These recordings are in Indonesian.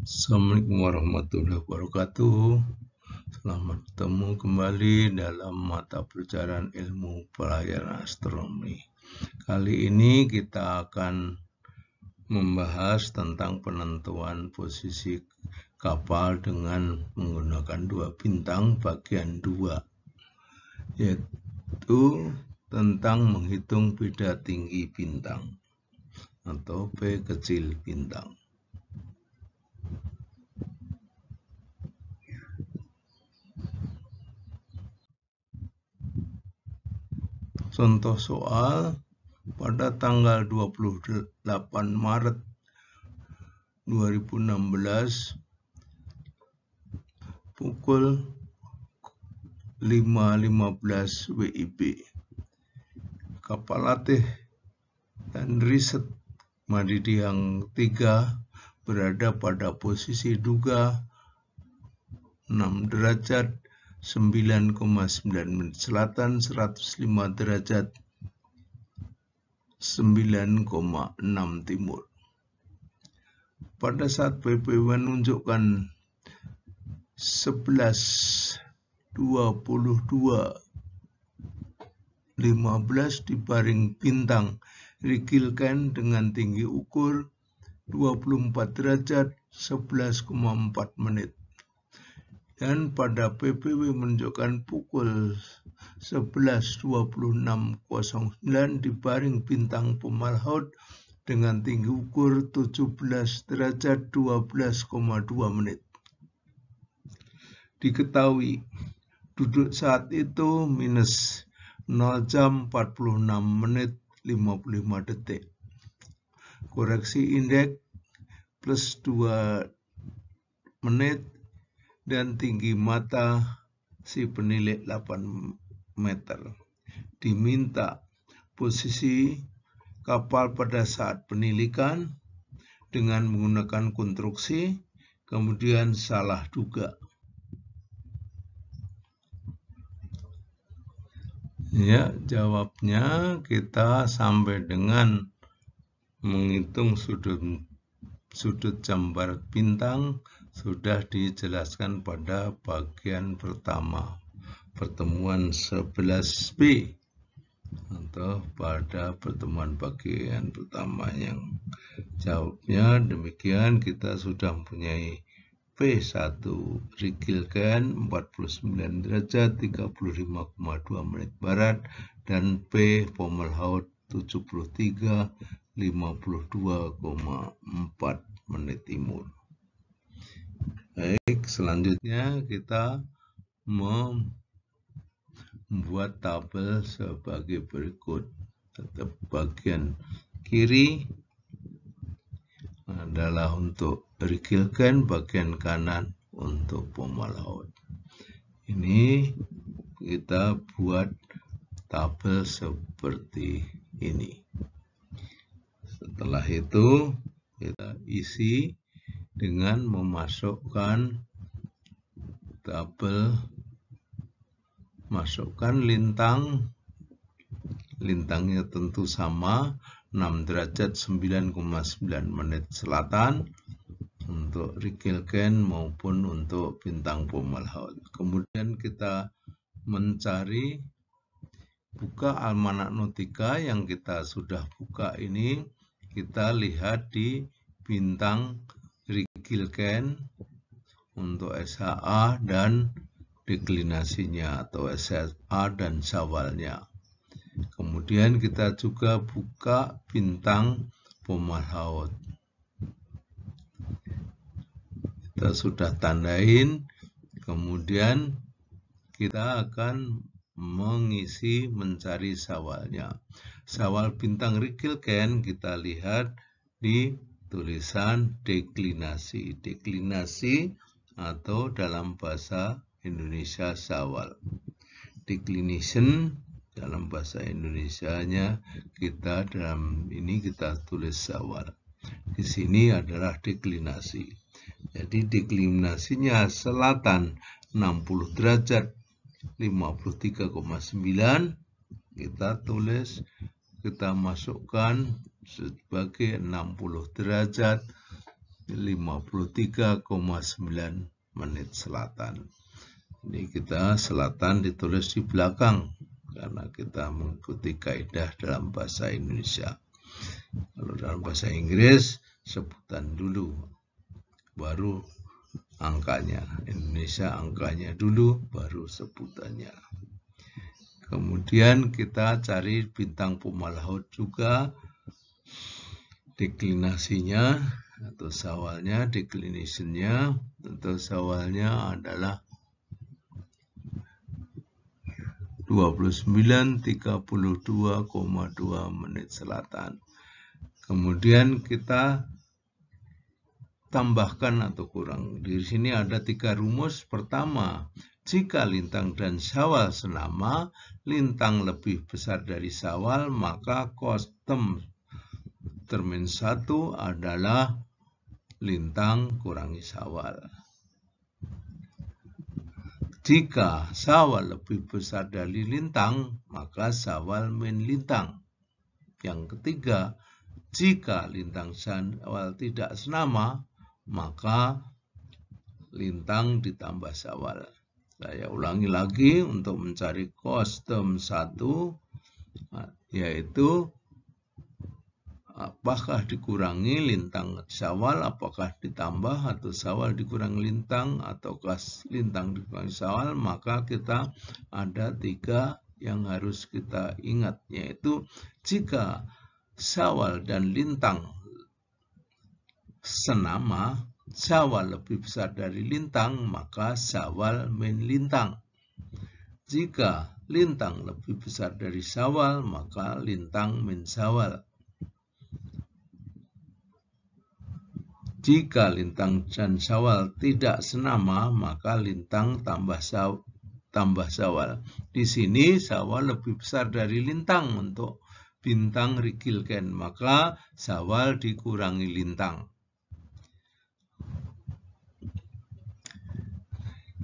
Assalamualaikum warahmatullahi wabarakatuh. Selamat bertemu kembali dalam mata pelajaran ilmu pelayaran astronomi. Kali ini kita akan membahas tentang penentuan posisi kapal dengan menggunakan 2 bintang bagian 2, yaitu tentang menghitung beda tinggi bintang atau P kecil bintang. Contoh soal, pada tanggal 28 Maret 2016 pukul 5.15 WIB, kapal latih dan riset Madidi yang 3 berada pada posisi duga 6 derajat 9,9 menit selatan, 105 derajat 9,6 timur. Pada saat PP menunjukkan 11.22.15 di baring bintang Rigel-Can dengan tinggi ukur 24 derajat 11,4 menit. Dan pada PPW menunjukkan pukul 11.26.09 di baring bintang Pemalhaut dengan tinggi ukur 17 derajat 12,2 menit. Diketahui duduk saat itu minus 0 jam 46 menit 55 detik. Koreksi indeks plus 2 menit dan tinggi mata si penilik 8 meter. Diminta posisi kapal pada saat penilikan dengan menggunakan konstruksi, kemudian salah duga. Ya, jawabnya kita sampai dengan menghitung sudut jam barat bintang sudah dijelaskan pada bagian pertama, pertemuan 11B, atau pada pertemuan bagian pertama yang jawabnya demikian. Kita sudah mempunyai P1 Rigel-Can 49 derajat 35,2 menit barat dan P Pemalhaut 73 52,4 menit timur. Baik, selanjutnya kita membuat tabel sebagai berikut. Bagian kiri adalah untuk Rigel-Can, bagian kanan untuk Pemalhaut. Ini kita buat tabel seperti ini. Setelah itu kita isi dengan memasukkan tabel, masukkan lintangnya tentu sama, 6 derajat 9,9 menit selatan untuk Rigel-Can maupun untuk bintang Pemalhaut. Kemudian kita mencari, buka almanak nautika yang kita sudah buka ini, kita lihat di bintang Rigel-Can untuk SHA dan deklinasinya atau SHA dan Syawalnya. Kemudian kita juga buka bintang Pemalhaut. Kita sudah tandain, kemudian kita akan mengisi mencari Syawalnya. Syawal bintang Rigel-Can kita lihat di tulisan deklinasi. Deklinasi atau dalam bahasa Indonesia Syawal. Declination dalam bahasa Indonesianya kita tulis Syawal. Di sini adalah deklinasi. Jadi deklinasinya selatan 60 derajat 53,9 kita masukkan sebagai 60 derajat 53,9 menit selatan. Ini kita selatan ditulis di belakang karena kita mengikuti kaidah dalam bahasa Indonesia. Kalau dalam bahasa Inggris sebutan dulu baru angkanya. Indonesia angkanya dulu baru sebutannya. Kemudian kita cari bintang puma laut juga, deklinasinya atau sawalnya, declinationnya atau sawalnya adalah 29:32,2 menit selatan. Kemudian kita tambahkan atau kurang. Di sini ada 3 rumus. Pertama, jika lintang dan sawal senama, lintang lebih besar dari sawal, maka kostum termin 1 adalah lintang kurangi sawal. Jika sawal lebih besar dari lintang, maka sawal min lintang. Yang ketiga, jika lintang sawal tidak senama, maka lintang ditambah sawal. Saya ulangi lagi untuk mencari kostum 1, yaitu apakah dikurangi lintang sawal, apakah ditambah, atau sawal dikurangi lintang, ataukah lintang dikurangi sawal. Maka kita ada 3 yang harus kita ingat, yaitu jika sawal dan lintang senama, sawal lebih besar dari lintang, maka sawal min lintang. Jika lintang lebih besar dari sawal, maka lintang min sawal. Jika lintang dan sawal tidak senama, maka lintang tambah sawal. Di sini sawal lebih besar dari lintang untuk bintang Rigilgen, maka sawal dikurangi lintang.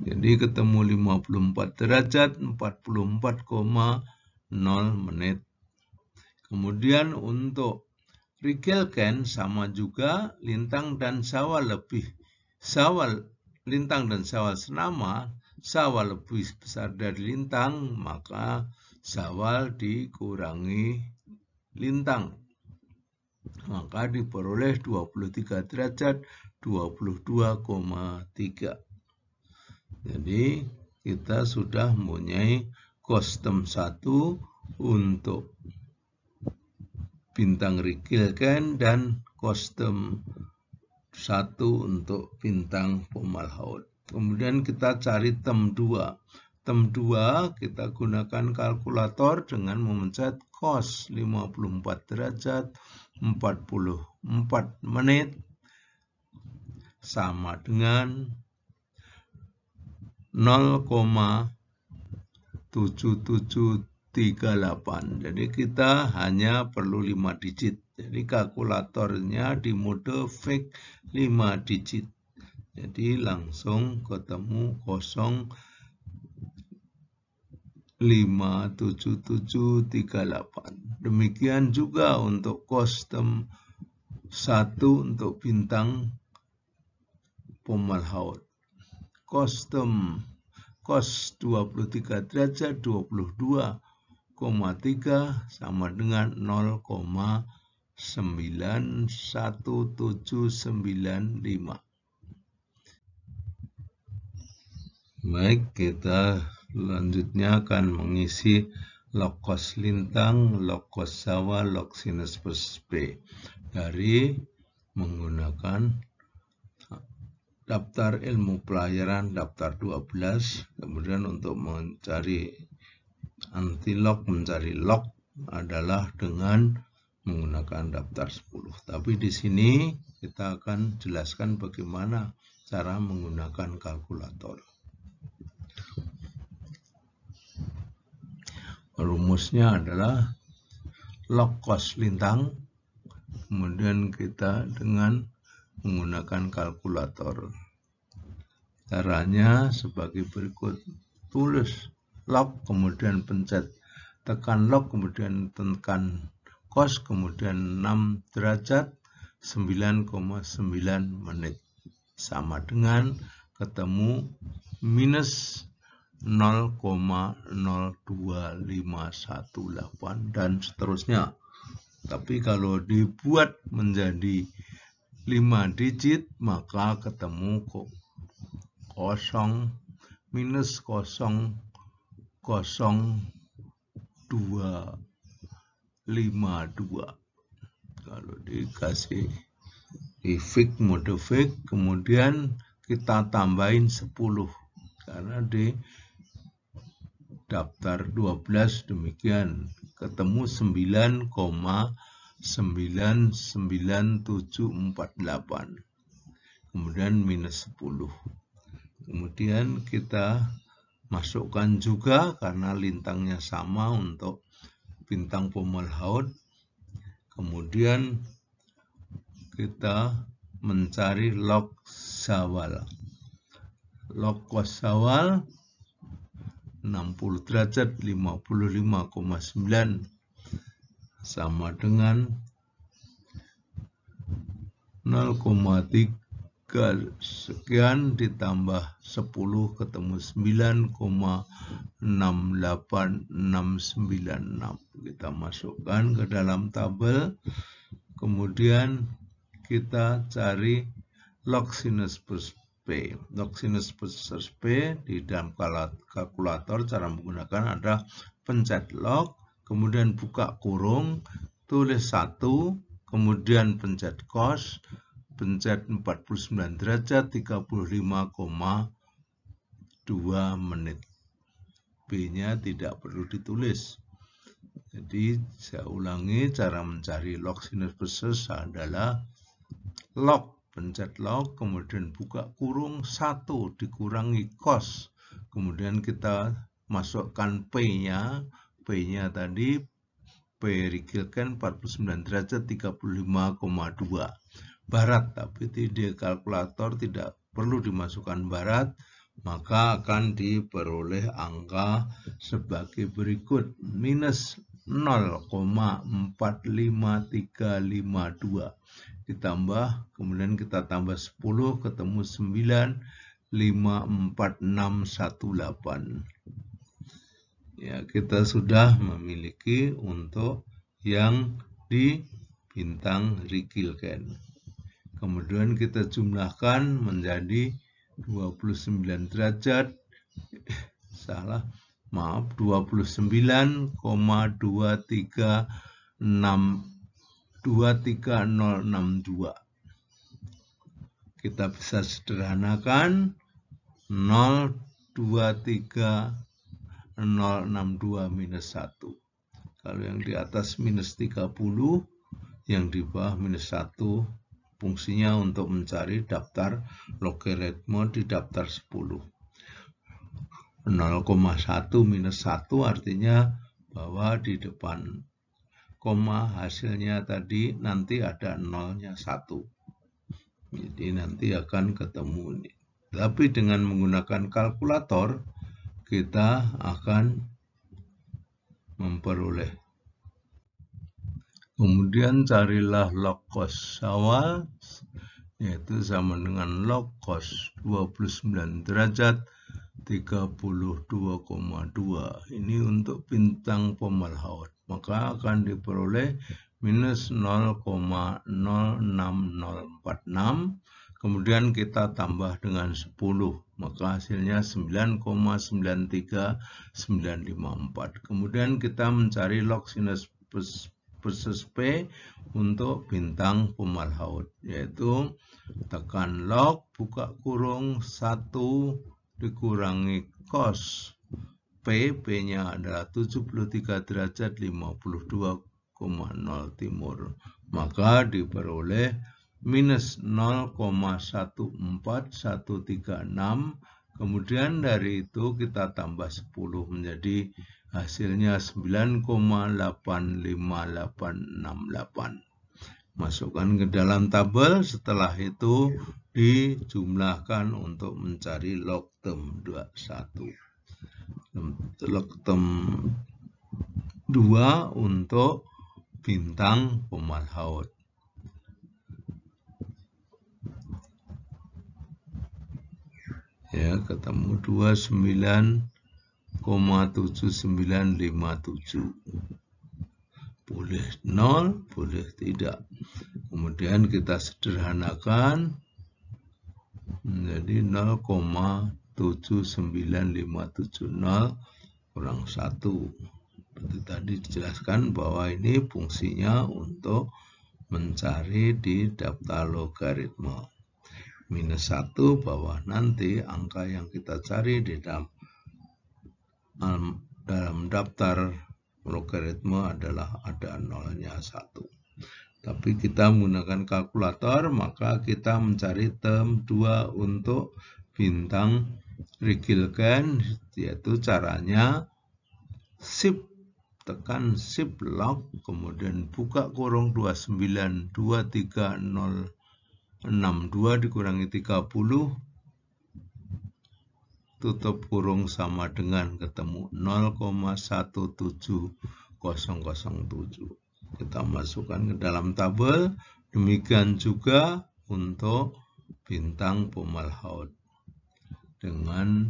Jadi ketemu 54 derajat, 44,0 menit. Kemudian untuk Rigilgen sama juga, lintang dan sawal lintang dan sawal senama, sawal lebih besar dari lintang, maka sawal dikurangi lintang. Maka diperoleh 23 derajat 22,3. Jadi kita sudah mempunyai kostum 1 untuk bintang Rigilgen dan kostum 1 untuk bintang puma laut. Kemudian kita cari tem 2. Tem 2 kita gunakan kalkulator dengan memencet cos 54 derajat 44 menit sama dengan 0,7738. Jadi kita hanya perlu 5 digit. Jadi kalkulatornya di mode fix 5 digit. Jadi langsung ketemu 0,57738. Demikian juga untuk kostum 1 untuk bintang puma laut. Kostum cos 23 derajat 22,3 sama dengan 0,91795. Baik, kita selanjutnya akan mengisi log cos lintang, log cos sawal, log sinus plus P dari menggunakan daftar ilmu pelajaran daftar 12. Kemudian untuk mencari anti-log, mencari log adalah dengan menggunakan daftar 10. Tapi di sini kita akan jelaskan bagaimana cara menggunakan kalkulator. Rumusnya adalah log cos lintang, kemudian kita dengan menggunakan kalkulator. Caranya sebagai berikut. Tulis log, kemudian tekan log, kemudian tekan cos, kemudian 6 derajat 9,9 menit. Sama dengan ketemu minus 0,02518 dan seterusnya. Tapi kalau dibuat menjadi 5 digit, maka ketemu minus 0,0252. Kalau dikasih di fix mode fix, kemudian kita tambahin 10 karena di daftar 12 demikian, ketemu 9,99748, kemudian minus 10. Kemudian kita masukkan juga karena lintangnya sama untuk bintang Fomalhaut. Kemudian kita mencari log Syawal. Log cos Syawal 60 derajat 55,9 sama dengan 0,3 sekian ditambah 10 ketemu 9,68696. Kita masukkan ke dalam tabel. Kemudian kita cari log sinus plus P. Log sinus plus P di dalam kalkulator cara menggunakan ada pencet log, kemudian buka kurung, tulis 1, kemudian pencet cos, pencet 49 derajat 35,2 menit. B-nya tidak perlu ditulis. Jadi saya ulangi, cara mencari log sinus plus adalah log, pencet log, kemudian buka kurung 1 dikurangi cos, kemudian kita masukkan P-nya. P-nya tadi P Rigel-Can 49 derajat 35,2 barat, tapi di kalkulator tidak perlu dimasukkan barat, maka akan diperoleh angka sebagai berikut, minus 0,45352 ditambah, kemudian kita tambah 10 ketemu 9,54618. Ya, kita sudah memiliki untuk yang di bintang Rigel-Can. Kemudian kita jumlahkan menjadi 29 derajat, 29,23062. Kita bisa sederhanakan 0,23062 minus 1. Kalau yang di atas minus 30, yang di bawah minus 1. Fungsinya untuk mencari daftar logaritma di daftar 10. 0,1 minus 1 artinya bahwa di depan koma hasilnya tadi nanti ada nolnya 1. Jadi nanti akan ketemu ini. Tapi dengan menggunakan kalkulator kita akan memperoleh. Kemudian carilah log cos Syawal, yaitu sama dengan log cos 29 derajat 32,2. Ini untuk bintang Fomalhaut. Maka akan diperoleh minus 0,06046. Kemudian kita tambah dengan 10. Maka hasilnya 9,93954. Kemudian kita mencari log sinus plus P untuk bintang Fomalhaut, yaitu tekan log, buka kurung 1 dikurangi cos P, P-nya adalah 73 derajat 52,0 timur, maka diperoleh minus 0,14136. Kemudian dari itu kita tambah 10 menjadi hasilnya 9,85868. Masukkan ke dalam tabel, setelah itu dijumlahkan untuk mencari log term 21. Log term 2 untuk bintang Fomalhaut. Ya, ketemu 29,7957. Boleh 0, boleh tidak. Kemudian kita sederhanakan menjadi 0,79570 kurang 1. Seperti tadi dijelaskan bahwa ini fungsinya untuk mencari di daftar logaritma. Minus 1 bahwa nanti angka yang kita cari di dalam daftar logaritma adalah ada nolnya 1. Tapi kita menggunakan kalkulator, maka kita mencari term 2 untuk bintang Righelgen, yaitu caranya shift tekan shift lock, kemudian buka kurung 2923.062 dikurangi 30, tutup kurung sama dengan ketemu 0,17007. Kita masukkan ke dalam tabel. Demikian juga untuk bintang Fomalhaut dengan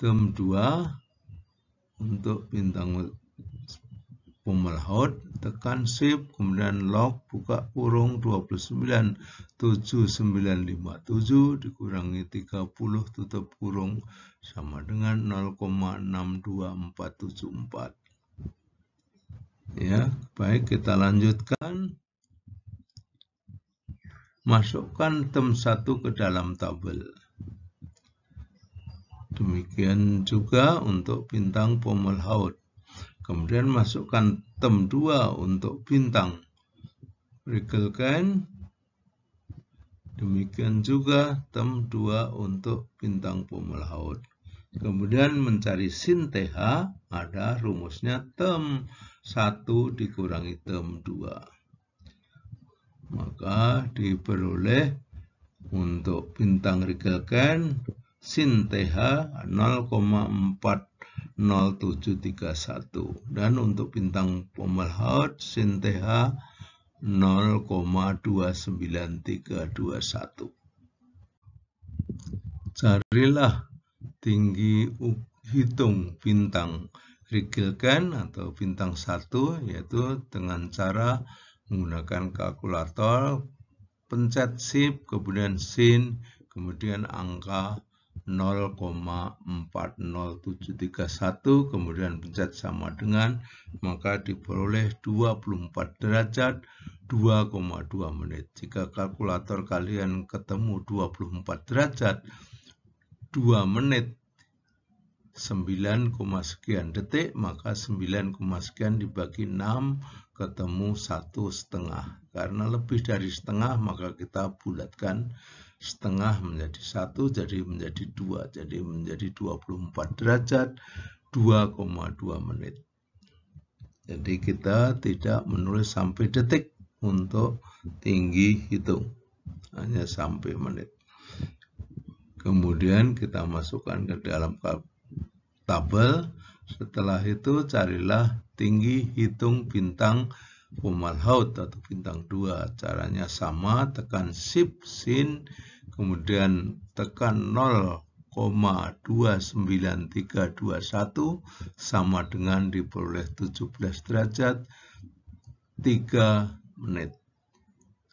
term 2 untuk bintang Fomalhaut, tekan shift kemudian lock, buka kurung 297957 dikurangi 30, tutup kurung sama dengan 0,62474. Ya, baik, kita lanjutkan. Masukkan term 1 ke dalam tabel. Demikian juga untuk bintang Fomalhaut. Kemudian masukkan term 2 untuk bintang Righelgen. Demikian juga term 2 untuk bintang Fomalhaut. Kemudian mencari sin TH, ada rumusnya term 1 dikurangi term 2. Maka diperoleh untuk bintang Righelgen sin TH 0,40731 dan untuk bintang Fomalhaut sin TH 0,29321. Carilah tinggi hitung bintang Righelgen atau bintang 1, yaitu dengan cara menggunakan kalkulator, pencet shift, kemudian sin, kemudian angka 0,40731, kemudian pencet sama dengan, maka diperoleh 24 derajat 2,2 menit. Jika kalkulator kalian ketemu 24 derajat 2 menit 9, sekian detik, maka 9, sekian dibagi 6 ketemu 1,5. Karena lebih dari setengah, maka kita bulatkan setengah menjadi 1, jadi menjadi 2, jadi menjadi 24 derajat 2,2 menit. Jadi kita tidak menulis sampai detik untuk tinggi hitung, hanya sampai menit. Kemudian kita masukkan ke dalam tabel. Setelah itu carilah tinggi hitung bintang Fomalhaut atau bintang 2. Caranya sama, tekan shift sin, kemudian tekan 0,29321 sama dengan diperoleh 17 derajat 3 menit.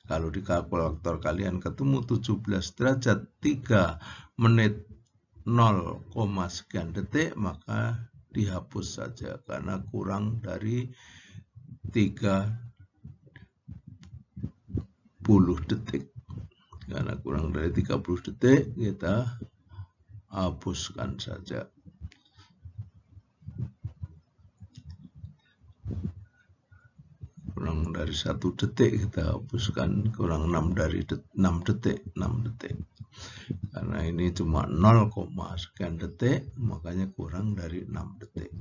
Kalau di kalkulator kalian ketemu 17 derajat 3 menit 0, sekian detik, maka dihapus saja karena kurang dari 30 detik. Karena kurang dari 30 detik, kita hapuskan saja. Kurang dari 1 detik kita hapuskan, kurang 6 detik. Karena ini cuma 0, sekian detik, makanya kurang dari 6 detik.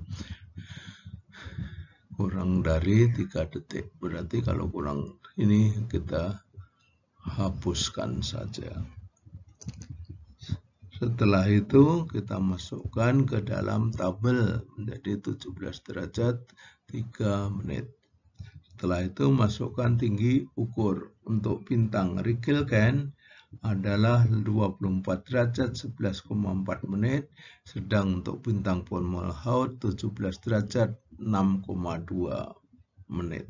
Kurang dari 3 detik. Berarti kalau kurang ini kita hapuskan saja. Setelah itu kita masukkan ke dalam tabel menjadi 17 derajat 3 menit. Setelah itu masukkan tinggi ukur untuk bintang Righelgen adalah 24 derajat 11,4 menit, sedang untuk bintang Fomalhaut 17 derajat 6,2 menit.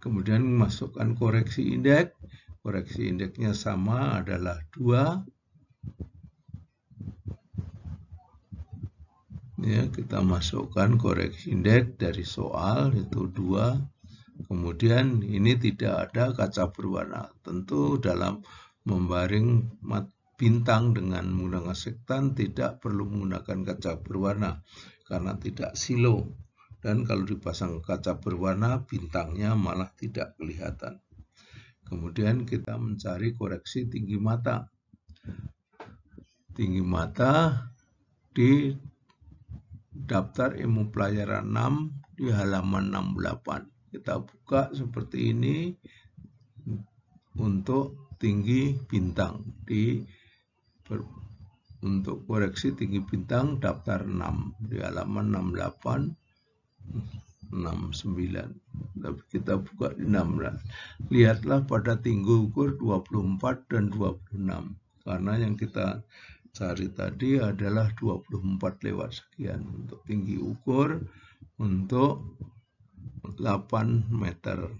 Kemudian masukkan koreksi indeks. Koreksi indeksnya sama, adalah 2. Ya, kita masukkan koreksi indeks dari soal, itu 2. Kemudian ini tidak ada kaca berwarna. Tentu dalam membaring bintang dengan menggunakan sektan tidak perlu menggunakan kaca berwarna karena tidak silo. Dan kalau dipasang kaca berwarna, bintangnya malah tidak kelihatan. Kemudian kita mencari koreksi tinggi mata. Tinggi mata di daftar ilmu pelajaran 6 di halaman 68. Kita buka seperti ini untuk tinggi bintang untuk koreksi tinggi bintang daftar 6 di halaman 68 69. Tapi kita buka di 16. Lihatlah pada tinggi ukur 24 dan 26 karena yang kita cari tadi adalah 24 lewat sekian untuk tinggi ukur untuk 8 meter.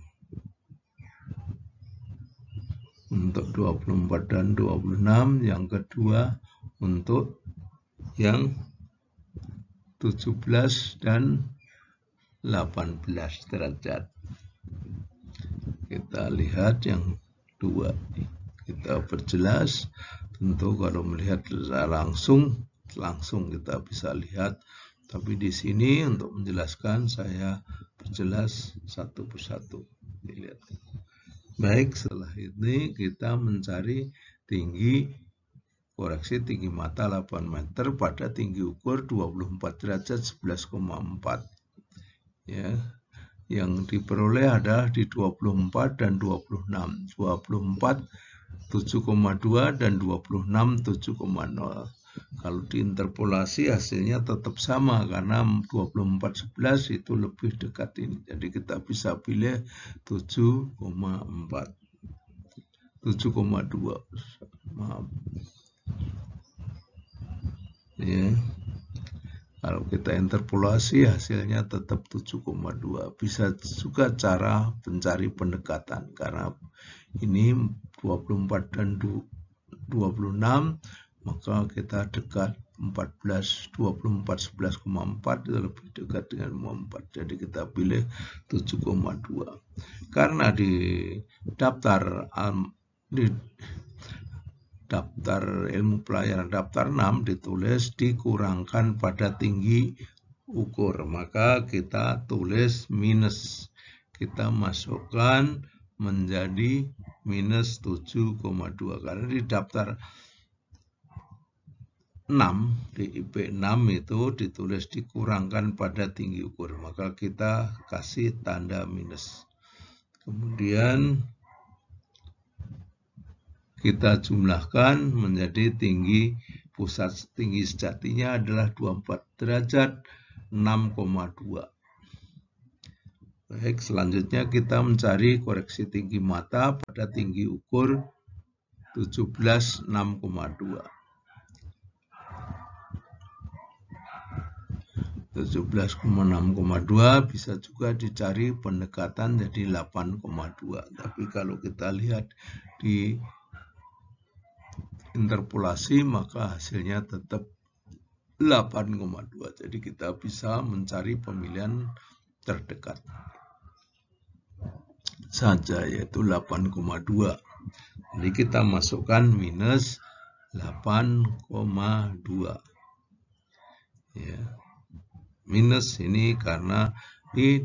Untuk 24 dan 26, yang kedua untuk yang 17 dan 18 derajat. Kita lihat yang 2. Kita perjelas. Tentu kalau melihat secara langsung kita bisa lihat. Tapi di sini untuk menjelaskan saya perjelas satu persatu. Dilihat. Baik, setelah ini kita mencari tinggi koreksi tinggi mata 8 meter pada tinggi ukur 24 derajat 11,4. Ya, yang diperoleh adalah di 24 dan 26. 24 7,2 dan 26 7,0. Kalau diinterpolasi hasilnya tetap sama karena 24,11 itu lebih dekat ini. Jadi kita bisa pilih 7,4. 7,2. Maaf. Ya. Kalau kita interpolasi hasilnya tetap 7,2. Bisa juga cara mencari pendekatan karena ini 24 dan 26, maka kita dekat 14, 24, 11,4 itu lebih dekat dengan 4. Jadi kita pilih 7,2. Karena di daftar ilmu pelajaran daftar 6 ditulis dikurangkan pada tinggi ukur, maka kita tulis minus. Kita masukkan menjadi minus 7,2 karena di daftar 6 di IP 6 itu ditulis dikurangkan pada tinggi ukur, maka kita kasih tanda minus. Kemudian kita jumlahkan menjadi tinggi pusat tinggi sejatinya adalah 24 derajat 6,2. Baik, selanjutnya kita mencari koreksi tinggi mata pada tinggi ukur 17 6,2. 17,6,2 bisa juga dicari pendekatan jadi 8,2. Tapi kalau kita lihat di interpolasi maka hasilnya tetap 8,2. Jadi kita bisa mencari pemilihan terdekat saja yaitu 8,2. Jadi kita masukkan minus 8,2. Ya. Minus ini karena di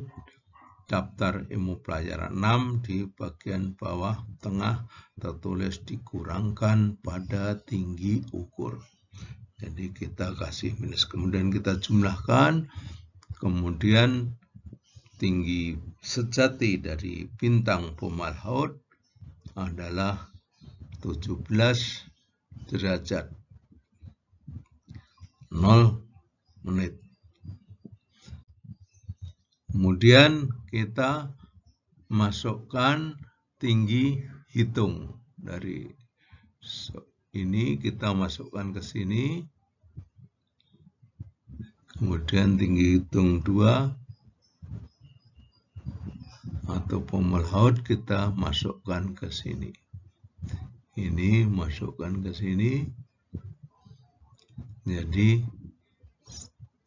daftar ilmu pelajaran 6 di bagian bawah tengah tertulis dikurangkan pada tinggi ukur. Jadi kita kasih minus. Kemudian kita jumlahkan. Kemudian tinggi sejati dari bintang Fomalhaut adalah 17 derajat 0 menit. Kemudian kita masukkan tinggi hitung dari Ini kita masukkan ke sini. Kemudian tinggi hitung 2 atau Pomelhaut kita masukkan ke sini. Ini masukkan ke sini. Jadi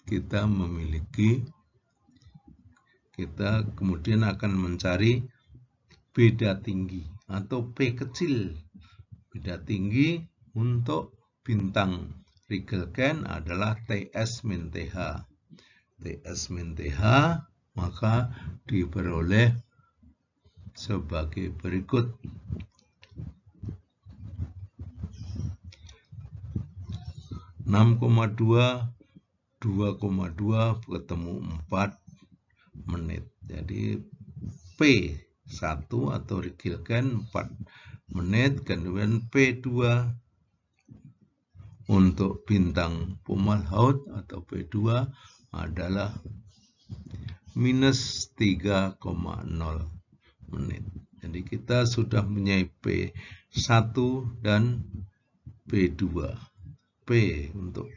kita kemudian akan mencari beda tinggi atau P kecil. Beda tinggi untuk bintang Rigel-Kent adalah TS min TH. TS min TH maka diperoleh sebagai berikut. 6,2, 2,2 ketemu 4 menit. Jadi P1 atau Rigel-Kent 4 menit, kemudian P2 untuk bintang Pomelhaut atau P2 adalah minus 3,0 menit. Jadi kita sudah punya P1 dan P2. P untuk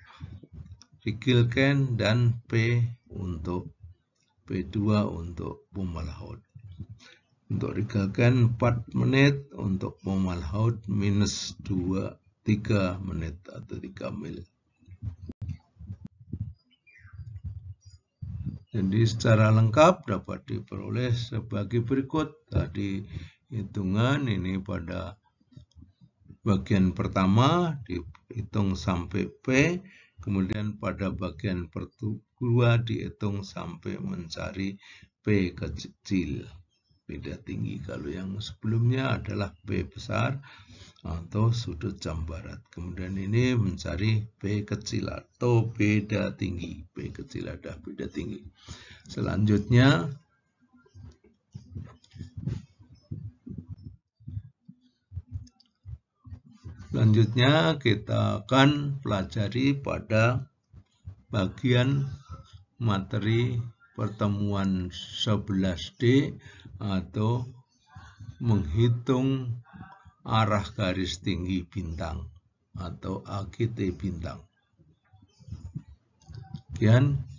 Rigel-Kent dan P untuk P2 untuk Pomelhaut. Untuk Rigel-Kent 4 menit, untuk Pomelhaut minus 3 menit atau 3 mil. Jadi secara lengkap dapat diperoleh sebagai berikut. Tadi hitungan ini pada bagian pertama dihitung sampai P, kemudian pada bagian kedua dihitung sampai mencari P kecil, beda tinggi. Kalau yang sebelumnya adalah P besar atau sudut jam barat. Kemudian ini mencari P kecil atau beda tinggi. P kecil adalah beda tinggi. Selanjutnya kita akan pelajari pada bagian materi pertemuan 11D atau menghitung arah garis tinggi bintang atau AGT bintang. Sekian.